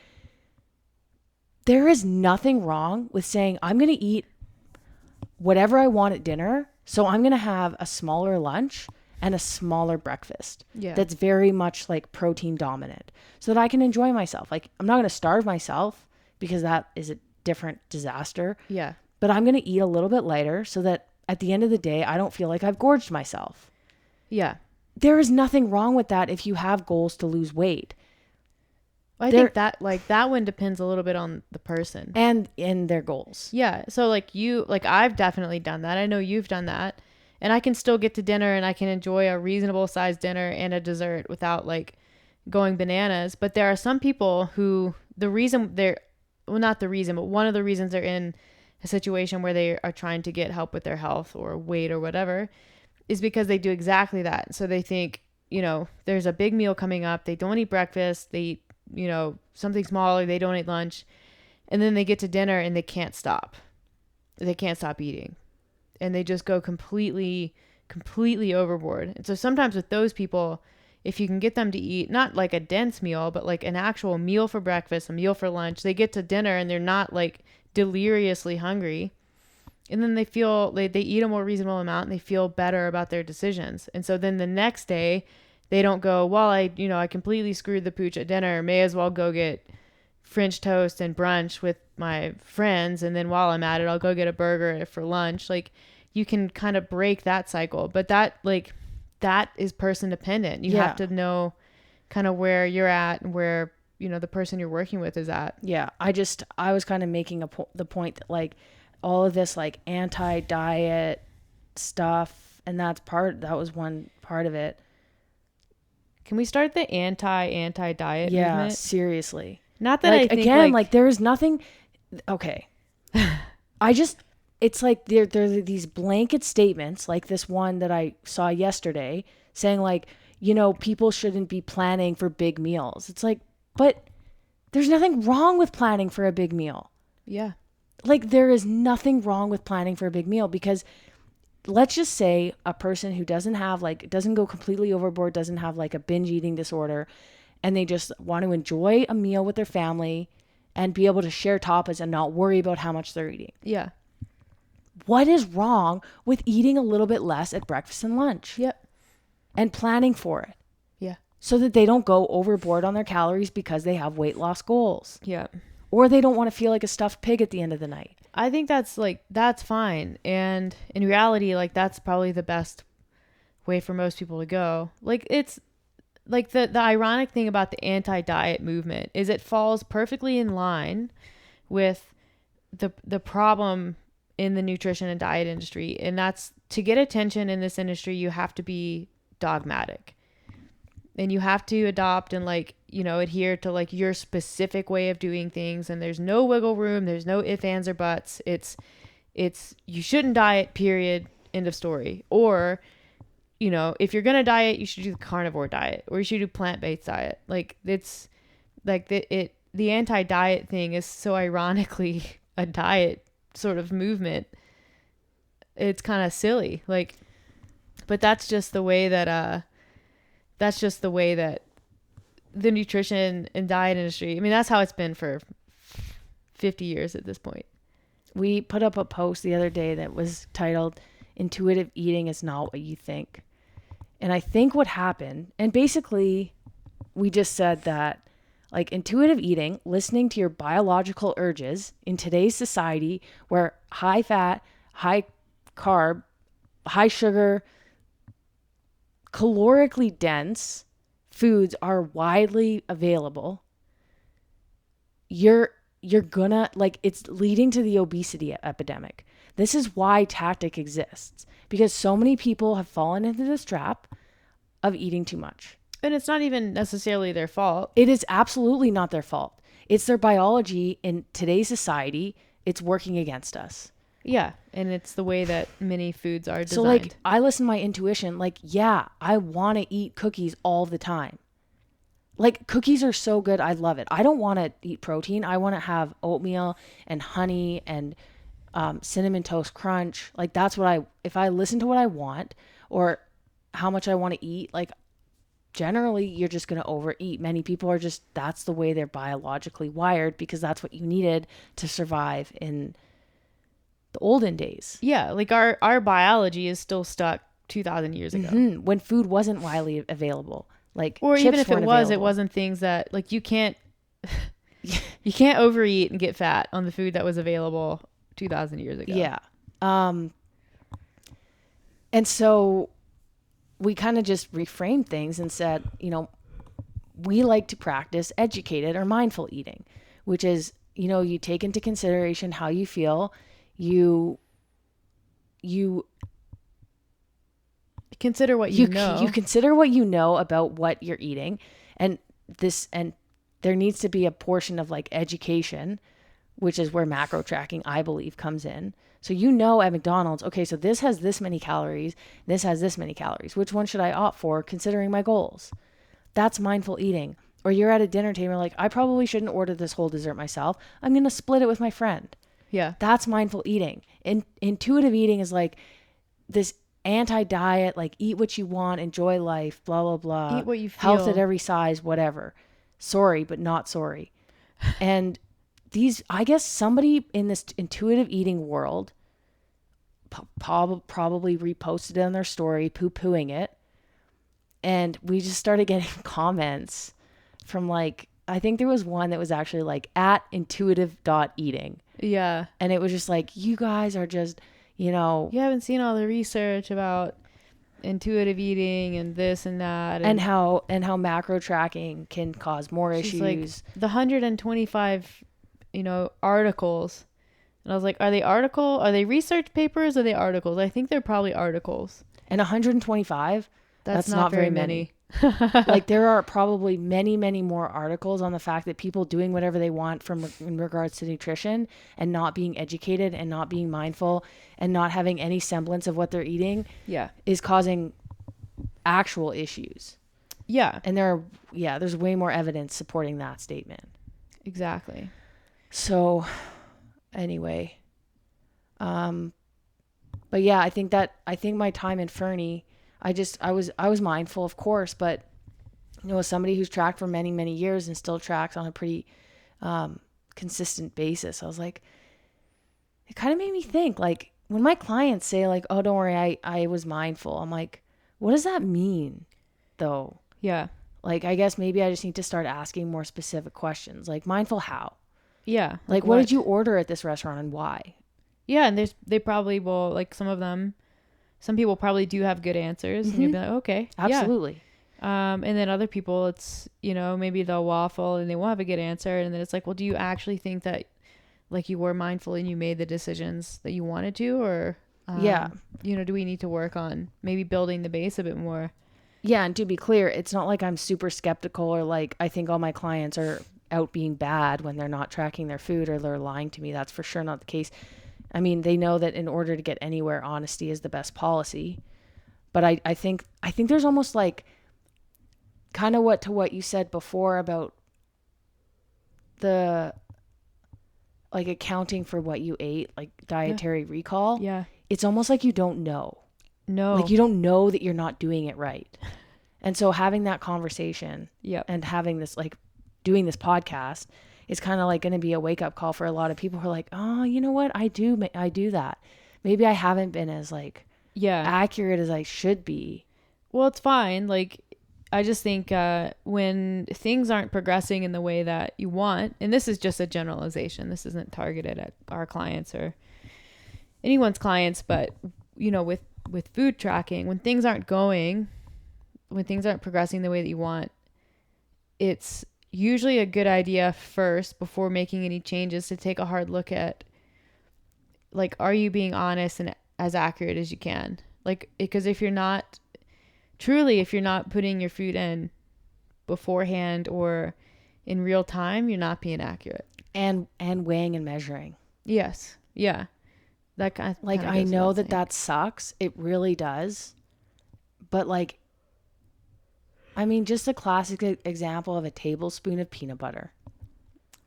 there is nothing wrong with saying, I'm going to eat whatever I want at dinner. So I'm going to have a smaller lunch and a smaller breakfast. Yeah. That's very much like protein dominant, so that I can enjoy myself. Like, I'm not going to starve myself because that is a different disaster. Yeah. But I'm going to eat a little bit lighter so that at the end of the day, I don't feel like I've gorged myself. Yeah. There is nothing wrong with that if you have goals to lose weight. I think that like that one depends a little bit on the person and in their goals. Yeah. So like I've definitely done that. I know you've done that, and I can still get to dinner and I can enjoy a reasonable sized dinner and a dessert without like, going bananas. But there are some people who the reason they're, well, not the reason, but one of the reasons they're in a situation where they are trying to get help with their health or weight or whatever is because they do exactly that. So they think, there's a big meal coming up. They don't eat breakfast. They eat, something smaller. They don't eat lunch. And then they get to dinner and they can't stop. They can't stop eating. And they just go completely overboard. And so sometimes with those people, if you can get them to eat not like a dense meal, but like an actual meal for breakfast, a meal for lunch, they get to dinner and they're not like deliriously hungry. And then they feel they eat a more reasonable amount and they feel better about their decisions. And so then the next day they don't go, well, I completely screwed the pooch at dinner. May as well go get French toast and brunch with my friends. And then while I'm at it, I'll go get a burger for lunch. Like you can kind of break that cycle, but that is person dependent. You have to know kind of where you're at and where, the person you're working with is at. Yeah. I was kind of making the point that like all of this like anti-diet stuff, and that was one part of it. Can we start the anti-diet movement? Yeah, seriously. Not that I think again, like there is nothing. Okay. It's like there are these blanket statements like this one that I saw yesterday saying like, people shouldn't be planning for big meals. It's like, but there's nothing wrong with planning for a big meal. Yeah. Like there is nothing wrong with planning for a big meal, because let's just say a person who doesn't go completely overboard, doesn't have like a binge eating disorder, and they just want to enjoy a meal with their family and be able to share tapas and not worry about how much they're eating. Yeah. What is wrong with eating a little bit less at breakfast and lunch? Yep. And planning for it. Yeah. So that they don't go overboard on their calories because they have weight loss goals. Yeah. Or they don't want to feel like a stuffed pig at the end of the night. I think that's fine. And in reality, like that's probably the best way for most people to go. Like it's like the ironic thing about the anti-diet movement is it falls perfectly in line with the problem in the nutrition and diet industry. And that's, to get attention in this industry, you have to be dogmatic. And you have to adopt and adhere to like your specific way of doing things. And there's no wiggle room. There's no ifs, ands, or buts. It's you shouldn't diet, period, end of story. Or, if you're going to diet, you should do the carnivore diet, or you should do plant-based diet. Like it's like the anti-diet thing is so ironically a diet sort of movement. It's kind of silly. Like, but that's just the way that, the nutrition and diet industry, I mean, that's how it's been for 50 years at this point. We put up a post the other day that was titled, "Intuitive Eating is Not What You Think." And I think what happened, and basically we just said that like intuitive eating, listening to your biological urges in today's society where high fat, high carb, high sugar, calorically dense foods are widely available, you're gonna like, it's leading to the obesity epidemic. This is why Tactic exists, because so many people have fallen into this trap of eating too much. And it's not even necessarily their fault. It is absolutely not their fault. It's their biology in today's society. It's working against us. Yeah. And it's the way that many foods are designed. So like, I listen to my intuition, like, yeah, I want to eat cookies all the time. Like, cookies are so good. I love it. I don't want to eat protein. I want to have oatmeal and honey and cinnamon toast crunch. Like, that's what if I listen to what I want or how much I want to eat, like, generally you're just going to overeat. Many people are just, that's the way they're biologically wired, because that's what you needed to survive in the olden days. Yeah. Like our biology is still stuck 2,000 years ago. Mm-hmm. When food wasn't widely available. Like, or even if it was, available. It wasn't things that like you can't overeat and get fat on the food that was available 2,000 years ago. Yeah. And so we kind of just reframed things and said, we like to practice educated or mindful eating, which is, you take into consideration how you feel. You consider what you know. You consider what you know about what you're eating, and and there needs to be a portion of like education, which is where macro tracking, I believe, comes in. So at McDonald's, okay, so this has this many calories, this has this many calories. Which one should I opt for considering my goals? That's mindful eating. Or you're at a dinner table like, I probably shouldn't order this whole dessert myself. I'm going to split it with my friend. Yeah. That's mindful eating. Intuitive eating is like this anti-diet, like eat what you want, enjoy life, blah, blah, blah. Eat what you feel. Health at every size, whatever. Sorry, but not sorry. And I guess somebody in this intuitive eating world probably reposted it on their story, poo-pooing it. And we just started getting comments from like, I think there was one that was actually like at intuitive.eating. Yeah. And it was just like, you guys are just, you haven't seen all the research about intuitive eating and this and that. And how macro tracking can cause more issues. Like the 125, articles. And I was like, are they research papers or are they articles? I think they're probably articles. And 125? That's not very many. Like there are probably many, many more articles on the fact that people doing whatever they want in regards to nutrition and not being educated and not being mindful and not having any semblance of what they're eating is causing actual issues. Yeah. And there's way more evidence supporting that statement. Exactly. So anyway, but yeah, I think my time in Fernie, I was mindful, of course, but as somebody who's tracked for many, many years and still tracks on a pretty consistent basis, I was like, it kind of made me think, like, when my clients say like, oh, don't worry, I was mindful. I'm like, what does that mean though? Yeah. Like, I guess maybe I just need to start asking more specific questions, like mindful how? Yeah. Like what did you order at this restaurant and why? Yeah. And they probably will, like some people probably do have good answers, and you'll be like, okay. Absolutely. Yeah. And then other people, it's, maybe they'll waffle and they won't have a good answer. And then it's like, well, do you actually think that like you were mindful and you made the decisions that you wanted to, or, do we need to work on maybe building the base a bit more? Yeah. And to be clear, it's not like I'm super skeptical or like, I think all my clients are out being bad when they're not tracking their food or they're lying to me. That's for sure not the case. I mean, they know that in order to get anywhere, honesty is the best policy. But I think there's almost like kind of what you said before about the like accounting for what you ate, like dietary recall. Yeah. It's almost like you don't know. No. Like you don't know that you're not doing it right. And so having that conversation and having this like doing this podcast is kind of like going to be a wake up call for a lot of people who are like, oh, you know what? I do that. Maybe I haven't been as like accurate as I should be. Well, it's fine. Like, I just think when things aren't progressing in the way that you want, and this is just a generalization, this isn't targeted at our clients or anyone's clients, but with food tracking, when things aren't progressing the way that you want, it's usually a good idea first, before making any changes, to take a hard look at, like, are you being honest and as accurate as you can? Like, because if you're not putting your food in beforehand or in real time, you're not being accurate. And weighing and measuring. Yes. Yeah. That kind of, like, I know that sucks. It really does. But like, I mean, just a classic example of a tablespoon of peanut butter.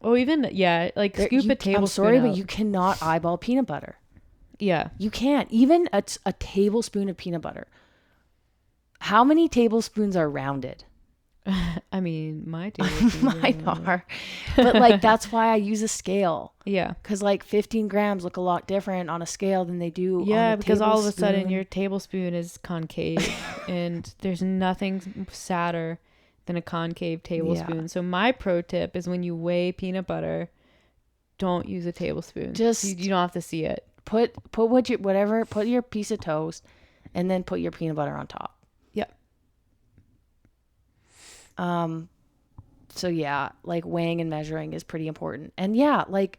Oh, even, like scoop a tablespoon. I'm sorry, but you cannot eyeball peanut butter. Yeah. You can't. Even a tablespoon of peanut butter. How many tablespoons are rounded? I mean, my tablespoons. Mine are. But like, that's why I use a scale. Yeah. Because like 15 grams look a lot different on a scale than they do on a because all of a tablespoon. sudden your tablespoon is concave and there's nothing sadder than a concave tablespoon. Yeah. So my pro tip is, when you weigh peanut butter, don't use a tablespoon. Just you don't have to see it. Put your piece of toast and then put your peanut butter on top. Yep. So yeah, like weighing and measuring is pretty important. And yeah, like,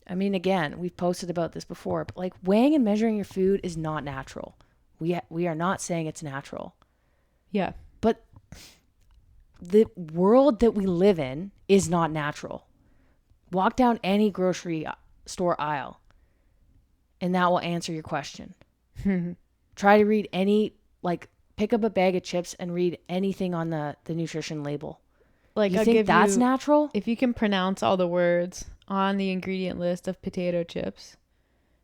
I mean, again, we've posted about this before, but like, weighing and measuring your food is not natural. We are not saying it's natural. Yeah. But the world that we live in is not natural. Walk down any grocery store aisle and that will answer your question. Try to read pick up a bag of chips and read anything on the nutrition label. Like, You I'll think give that's you, natural? if you can pronounce all the words on the ingredient list of potato chips,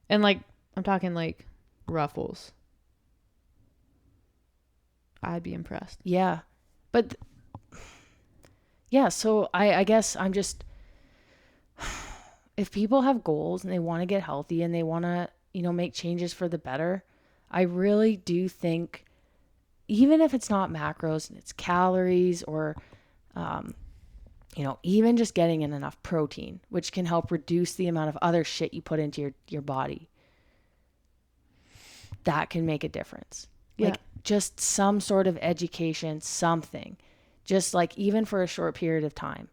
and like, I'm talking like Ruffles, I'd be impressed. Yeah. But yeah, so I guess I'm just, if people have goals and they want to get healthy and they want to, make changes for the better, I really do think, even if it's not macros and it's calories or, even just getting in enough protein, which can help reduce the amount of other shit you put into your body, that can make a difference. Yeah. Like, just some sort of education, something, just like even for a short period of time.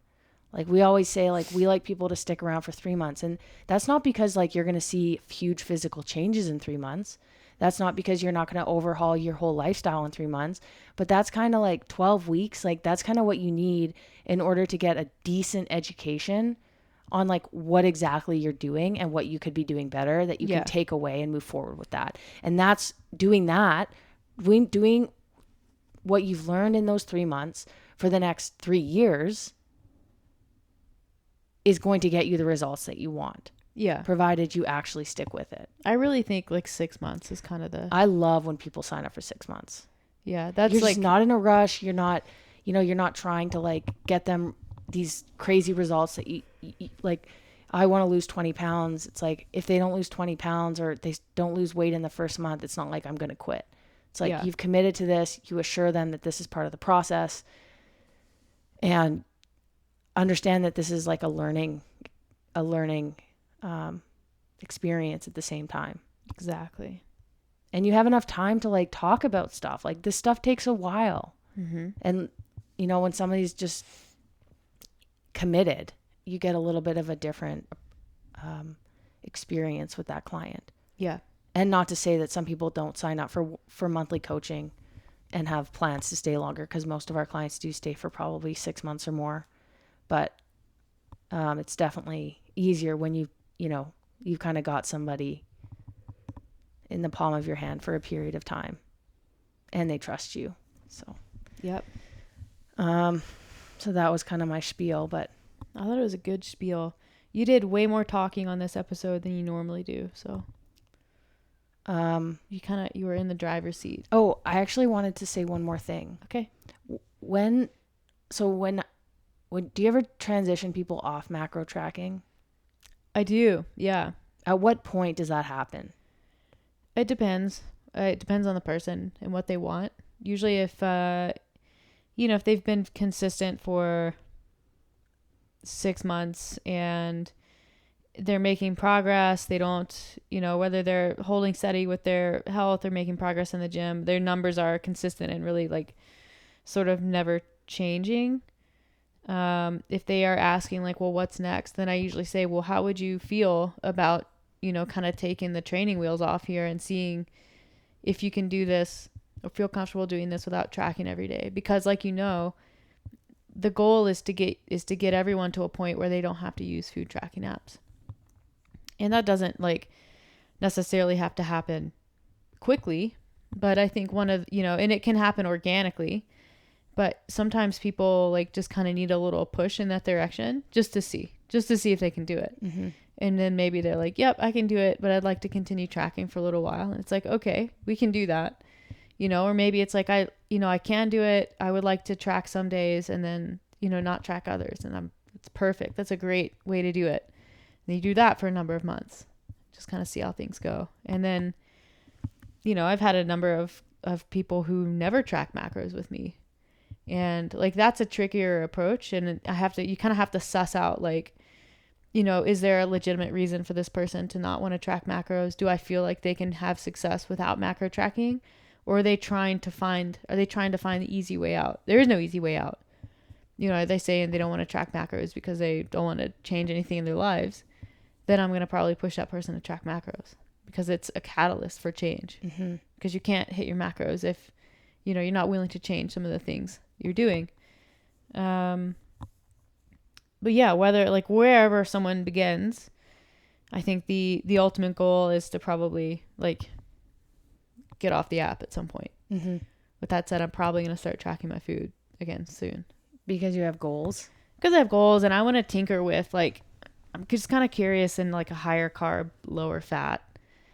Like, we always say, like, we like people to stick around for 3 months. And that's not because like you're going to see huge physical changes in 3 months. That's not because you're not going to overhaul your whole lifestyle in 3 months, but that's kind of like 12 weeks. Like, that's kind of what you need in order to get a decent education on like what exactly you're doing and what you could be doing better that you Yeah. can take away and move forward with that. And that's doing what you've learned in those 3 months for the next 3 years is going to get you the results that you want, Yeah. provided you actually stick with it. I really think like 6 months is kind of I love when people sign up for 6 months. yeah, that's You're like, just not in a rush. You're not, you're not trying to like get them these crazy results that you like, I want to lose 20 pounds. It's like, if they don't lose 20 pounds or they don't lose weight in the first month, it's not like I'm going to quit. It's like, Yeah. you've committed to this. You assure them that this is part of the process and understand that this is like a learning experience at the same time. exactly. And you have enough time to like talk about stuff. Like, this stuff takes a while. Mm-hmm. And, when somebody's just committed, you get a little bit of a different experience with that client. Yeah. And not to say that some people don't sign up for monthly coaching and have plans to stay longer, because most of our clients do stay for probably 6 months or more. But it's definitely easier when you've kind of got somebody in the palm of your hand for a period of time and they trust you. So, Yep. so that was kind of my spiel, but I thought it was a good spiel. You did way more talking on this episode than you normally do. So you were in the driver's seat. oh, I actually wanted to say one more thing. Okay. When do you ever transition people off macro tracking? I do. Yeah. At what point does that happen? It depends. It depends on the person and what they want. Usually if if they've been consistent for 6 months and they're making progress, they don't, whether they're holding steady with their health or making progress in the gym, their numbers are consistent and really like sort of never changing. If they are asking like, well, what's next? Then I usually say, well, how would you feel about, kind of taking the training wheels off here and seeing if you can do this or feel comfortable doing this without tracking every day? Because like, the goal is to get everyone to a point where they don't have to use food tracking apps. And that doesn't like necessarily have to happen quickly, but I think and it can happen organically, but sometimes people like just kind of need a little push in that direction just to see if they can do it. Mm-hmm. And then maybe they're like, yep, I can do it, but I'd like to continue tracking for a little while. And it's like, okay, we can do that. Or maybe it's like, I can do it. I would like to track some days and then, not track others. And it's perfect. That's a great way to do it. And you do that for a number of months, just kind of see how things go. And then, I've had a number of people who never track macros with me. And like, that's a trickier approach. And you kind of have to suss out like, is there a legitimate reason for this person to not want to track macros? Do I feel like they can have success without macro tracking? Or are they trying to find the easy way out? There is no easy way out. Are they saying they don't want to track macros because they don't want to change anything in their lives? Then I'm going to probably push that person to track macros because it's a catalyst for change. Mm-hmm. Because you can't hit your macros if, you're not willing to change some of the things you're doing. Um, but yeah, whether like wherever someone begins, I think the ultimate goal is to probably like get off the app at some point. Mm-hmm. With that said, I'm probably going to start tracking my food again soon Because you have goals. because I have goals and I want to tinker with like I'm just kind of curious in like a higher carb, lower fat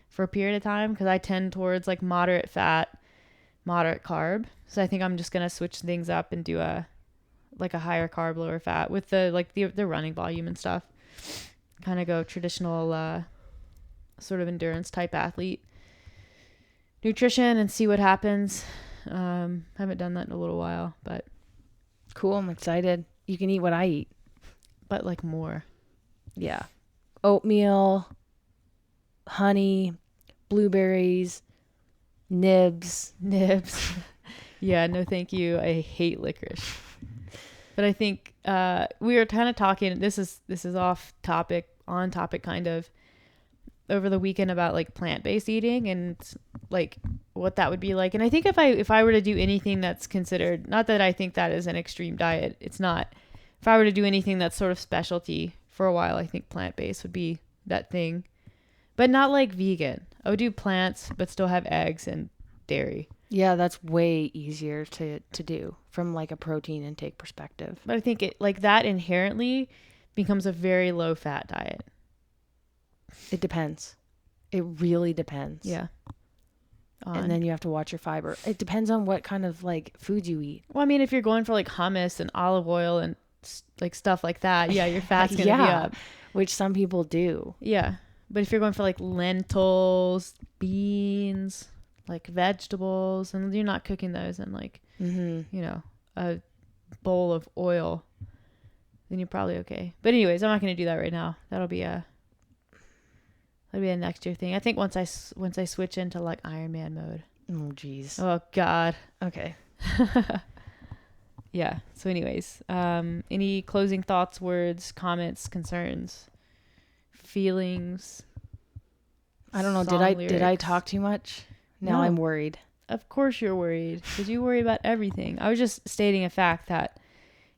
for a period of time because I tend towards like moderate fat, moderate carb. So I think I'm just going to switch things up and do a like a higher carb, lower fat with the like the running volume and stuff. Kind of go traditional sort of endurance type athlete nutrition and see what happens. Haven't done that in a little while, but Cool. I'm excited. You can eat what I eat. like more. Yeah. Oatmeal, honey, blueberries, nibs. Yeah, no thank you. I hate licorice. But I think we were kind of talking this is off topic, on topic kind of over the weekend about like plant-based eating and like what that would be like. And I think if I were to do anything that's considered, not that I think that is an extreme diet, it's not. If I were to do anything that's sort of specialty for a while, I think plant-based would be that thing. But not like vegan. I would do plants but still have eggs and dairy. Yeah, that's way easier to do from like a protein intake perspective. But I think it like that inherently becomes a very low fat diet. It depends. It really depends. Yeah. And then you have to watch your fiber. It depends on what kind of like food you eat. Well, I mean, if you're going for like hummus and olive oil and like stuff like that, yeah, your fat's gonna be up. Which some people do. Yeah, but if you're going for like lentils, beans, like vegetables, and you're not cooking those in like you know a bowl of oil, then you're probably okay. But anyways, I'm not gonna do that right now. That'll be a next year thing. I think once I switch into like Ironman mode. Oh geez. Oh God. Okay. Yeah. So anyways, any closing thoughts, words, comments, concerns, feelings? I don't know. Did I talk too much? Now No. I'm worried. Of course you're worried because you worry about everything. I was just stating a fact that,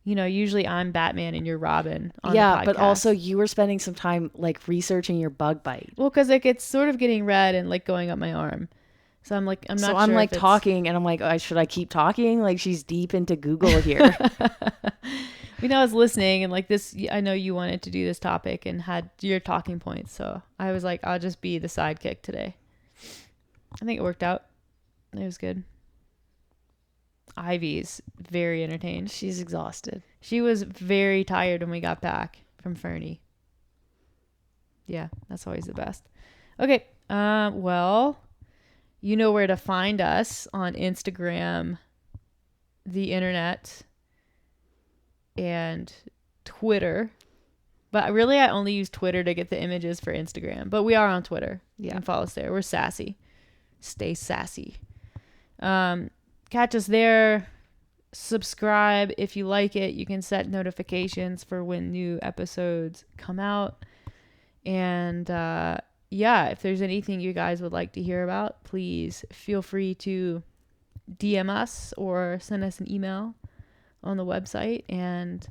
you know, usually I'm Batman and you're Robin on the podcast. But also you were spending some time like researching your bug bite. Well, because like it's sort of getting red and like going up my arm. So I'm like, I'm not sure. So I'm like if talking and I'm like, should I keep talking? Like she's deep into Google here. You know, I was listening and like this, I know you wanted to do this topic and had your talking points. So I was like, I'll just be the sidekick today. I think it worked out. It was good. Ivy's very entertained. She's exhausted. She was very tired when we got back from Fernie. Yeah, that's always the best. Okay. Well, you know where to find us on Instagram, the internet, and Twitter. But really, I only use Twitter to get the images for Instagram. But we are on Twitter. You can follow us there. We're sassy. Stay sassy. Catch us there. Subscribe if you like it. You can set notifications for when new episodes come out. And yeah, if there's anything you guys would like to hear about, please feel free to DM us or send us an email on the website. And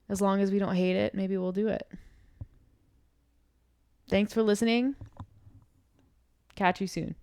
as long as we don't hate it, maybe we'll do it. Thanks for listening. Catch you soon.